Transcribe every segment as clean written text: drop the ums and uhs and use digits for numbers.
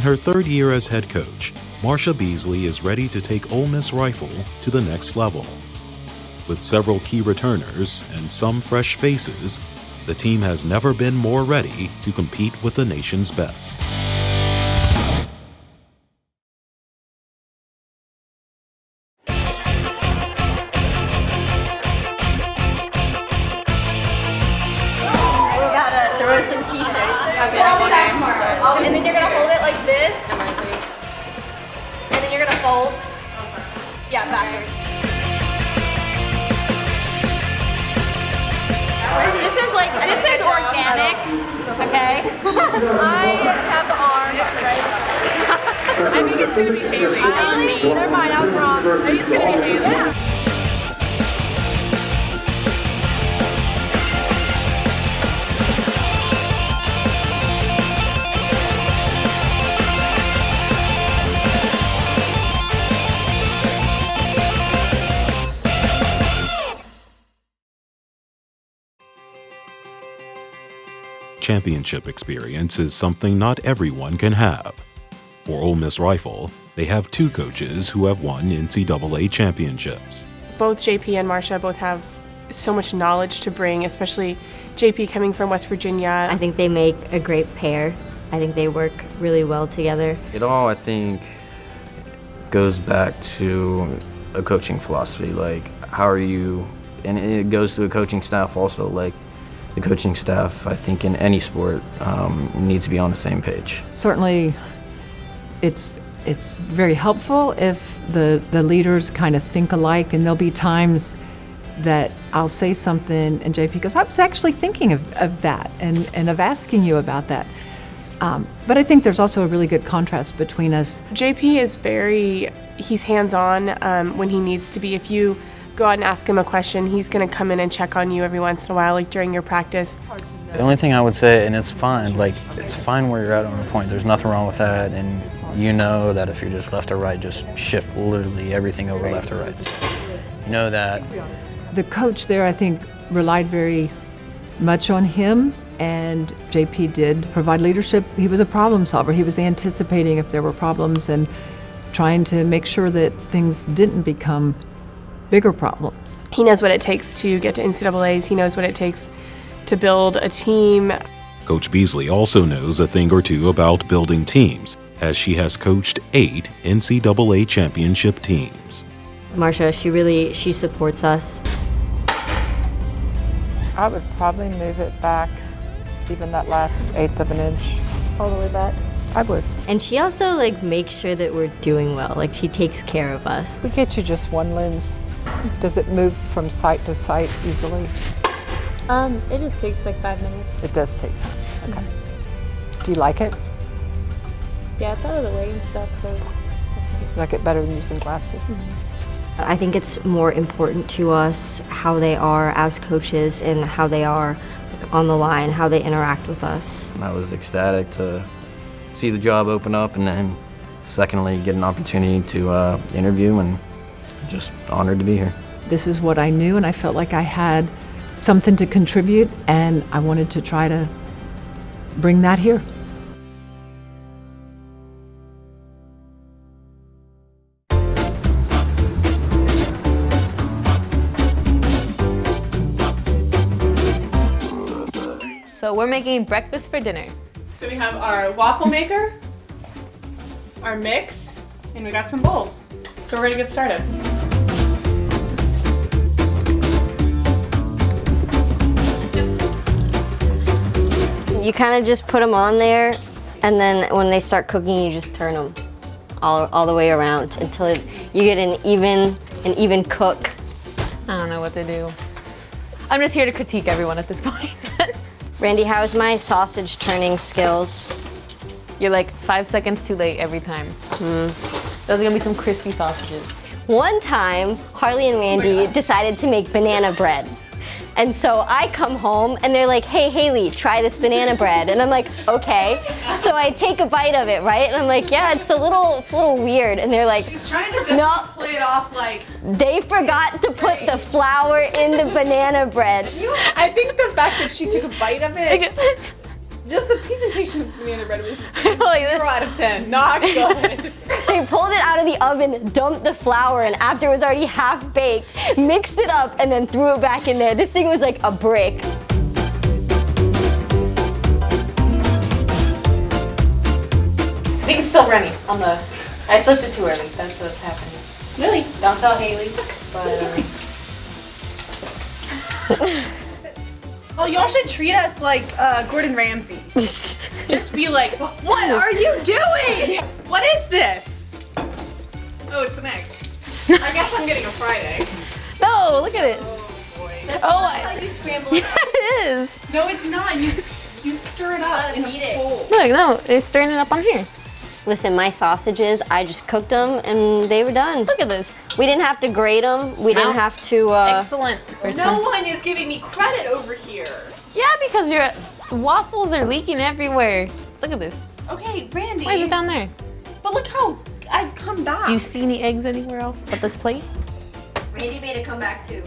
In her third year as head coach, Marsha Beasley is ready to take Ole Miss Rifle to the next level. With several key returners and some fresh faces, the team has never been more ready to compete with the nation's best. Throw some t-shirts. Okay. And then you're gonna hold it like this. And then you're gonna fold. Yeah, backwards. This is organic. Okay. I have the arm, right? I think it's gonna be Haley. Haley? Never mind, I was wrong. I think it's gonna be Haley. Yeah. Championship experience is something not everyone can have. For Ole Miss Rifle, they have two coaches who have won NCAA championships. Both JP and Marsha both have so much knowledge to bring, especially JP coming from West Virginia. I think they make a great pair. I think they work really well together. It all, I think, goes back to a coaching philosophy. Like, how are you, and it goes to a coaching staff also. Like, the coaching staff, I think, in any sport needs to be on the same page. Certainly, it's very helpful if the leaders kind of think alike, and there'll be times that I'll say something and JP goes, I was actually thinking of that and of asking you about that. But I think there's also a really good contrast between us. JP is he's hands-on when he needs to be. If you go out and ask him a question, he's going to come in and check on you every once in a while, like during your practice. The only thing I would say, and it's fine, like, it's fine where you're at on the point. There's nothing wrong with that, and you know that if you're just left or right, just shift literally everything over left or right. So you know that. The coach there, I think, relied very much on him, and JP did provide leadership. He was a problem solver. He was anticipating if there were problems and trying to make sure that things didn't become bigger problems. He knows what it takes to get to NCAAs. He knows what it takes to build a team. Coach Beasley also knows a thing or two about building teams, as she has coached 8 NCAA championship teams. Marsha, she supports us. I would probably move it back, even that last 1/8 of an inch. All the way back. I would. And she also makes sure that we're doing well. Like, she takes care of us. We get you just one lens. Does it move from site to site easily? It just takes like 5 minutes. It does take time. Okay. Do you like it? Yeah, it's out of the way and stuff, so that's nice. You like it better than using glasses? I think it's more important to us how they are as coaches and how they are on the line, how they interact with us. I was ecstatic to see the job open up, and then secondly, get an opportunity to interview, and just honored to be here. This is what I knew, and I felt like I had something to contribute, and I wanted to try to bring that here. So we're making breakfast for dinner. So we have our waffle maker, our mix, and we got some bowls. So we're gonna get started. You kind of just put them on there, and then when they start cooking, you just turn them all the way around until you get an even cook. I don't know what to do. I'm just here to critique everyone at this point. Randy, how's my sausage turning skills? You're like 5 seconds too late every time. Those are gonna be some crispy sausages. One time, Harley and Randy decided to make banana bread. And so I come home and they're like, hey, Haley, try this banana bread. And I'm like, okay. So I take a bite of it, right? And I'm like, yeah, it's a little weird. And they're like, She's trying to just no. play it off like They forgot to put the flour in the banana bread. I think the fact that she took a bite of it Just the presentation of banana bread was 0 out of 10. Not good. They pulled it out of the oven, dumped the flour, and after it was already half baked, mixed it up, and then threw it back in there. This thing was like a brick. I think it's still running on the. I flipped it too early. That's what's happening. Really? Don't tell Haley. But Oh, y'all should treat us like Gordon Ramsay. Just be like, what are you doing? What is this? Oh, it's an egg. I guess I'm getting a fried egg. no, look at it. Oh boy. Oh, That's how you scramble it. it is. No, it's not. You stir it up in a bowl. Look, no, it's stirring it up on here. Listen, my sausages, I just cooked them and they were done. Look at this. We didn't have to grate them. We didn't have to. Excellent. First No one. one is giving me credit over here. Yeah, because your waffles are leaking everywhere. Look at this. Okay, Randy. Why is it down there? But look how I've come back. Do you see any eggs anywhere else but this plate? Randy made a comeback too.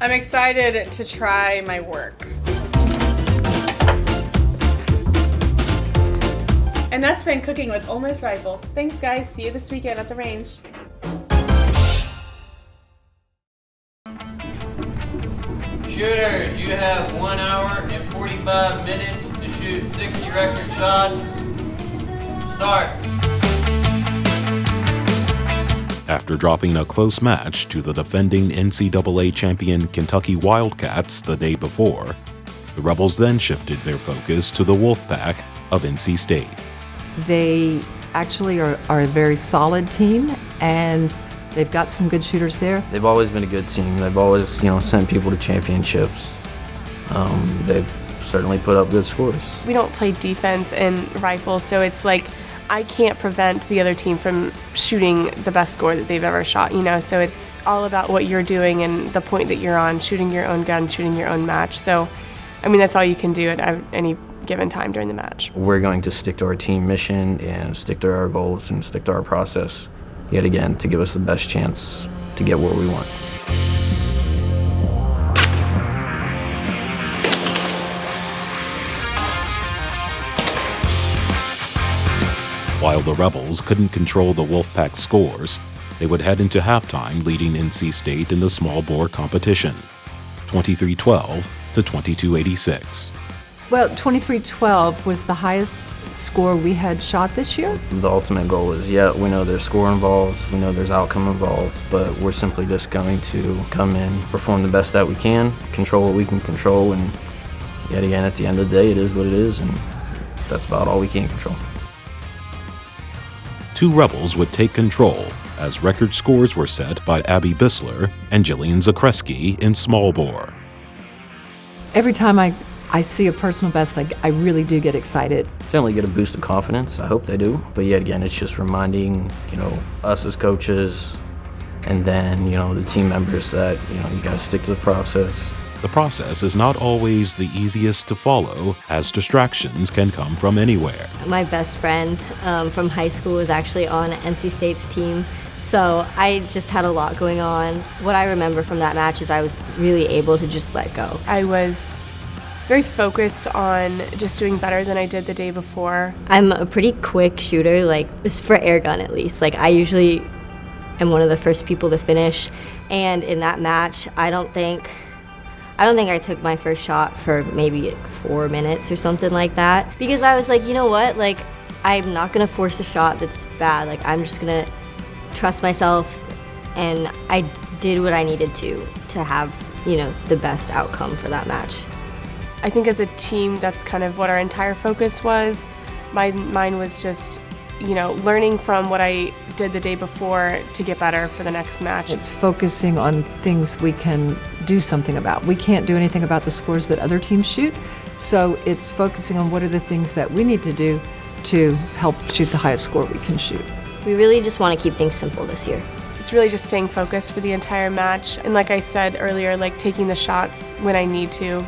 I'm excited to try my work. And that's been Cooking with Ole Miss Rifle. Thanks, guys. See you this weekend at the range. Shooters, you have 1 hour and 45 minutes to shoot 60 record shots. Start. After dropping a close match to the defending NCAA champion Kentucky Wildcats the day before, the Rebels then shifted their focus to the Wolfpack of NC State. They actually are a very solid team, and they've got some good shooters there. They've always been a good team. They've always, sent people to championships. They've certainly put up good scores. We don't play defense in rifles, so it's like I can't prevent the other team from shooting the best score that they've ever shot, so it's all about what you're doing and the point that you're on, shooting your own gun, shooting your own match. So, that's all you can do at any given time during the match. We're going to stick to our team mission and stick to our goals and stick to our process yet again to give us the best chance to get where we want. While the Rebels couldn't control the Wolfpack's scores, they would head into halftime leading NC State in the small bore competition, 23-12 to 22-86. Well, 23-12 was the highest score we had shot this year. The ultimate goal is, we know there's score involved, we know there's outcome involved, but we're simply just going to come in, perform the best that we can, control what we can control, and yet again, at the end of the day, it is what it is, and that's about all we can control. Two Rebels would take control as record scores were set by Abby Bissler and Jillian Zakreski in small bore. Every time I see a personal best, I really do get excited. Definitely get a boost of confidence. I hope they do. But yet again, it's just reminding, us as coaches and then, the team members that, you guys stick to the process. The process is not always the easiest to follow, as distractions can come from anywhere. My best friend from high school was actually on NC State's team, so I just had a lot going on. What I remember from that match is I was really able to just let go. I was very focused on just doing better than I did the day before. I'm a pretty quick shooter, this for air gun at least. I usually am one of the first people to finish, and in that match, I don't think I took my first shot for maybe 4 minutes or something like that, because I was like, you know what, I'm not gonna force a shot that's bad. I'm just gonna trust myself, and I did what I needed to have, the best outcome for that match. I think as a team, that's kind of what our entire focus was. Mine was just, learning from what I did the day before to get better for the next match. It's focusing on things we can do something about. We can't do anything about the scores that other teams shoot, so it's focusing on what are the things that we need to do to help shoot the highest score we can shoot. We really just want to keep things simple this year. It's really just staying focused for the entire match, and like I said earlier, taking the shots when I need to,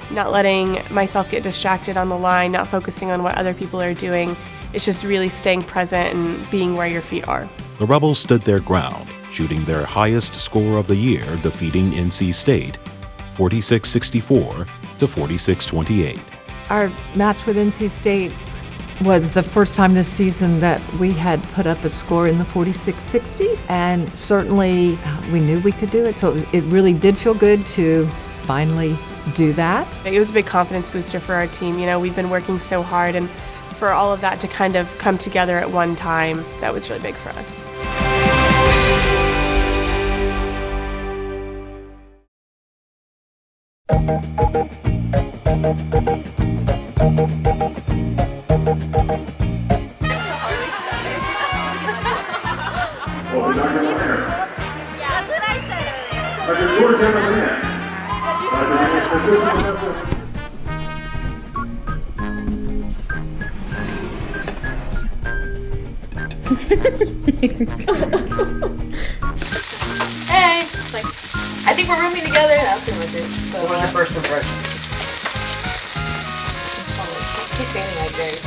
not letting myself get distracted on the line, not focusing on what other people are doing. It's just really staying present and being where your feet are. The Rebels stood their ground, shooting their highest score of the year, defeating NC State 46-64 to 46-28. Our match with NC State was the first time this season that we had put up a score in the 46-60s, and certainly we knew we could do it, so it really did feel good to finally do that. It was a big confidence booster for our team. You know, we've been working so hard, and for all of that to kind of come together at one time, that was really big for us. That's what I said earlier. Hey, like, I think we're rooming together. That's pretty much it. So, What was your first impression? she's standing like Grace.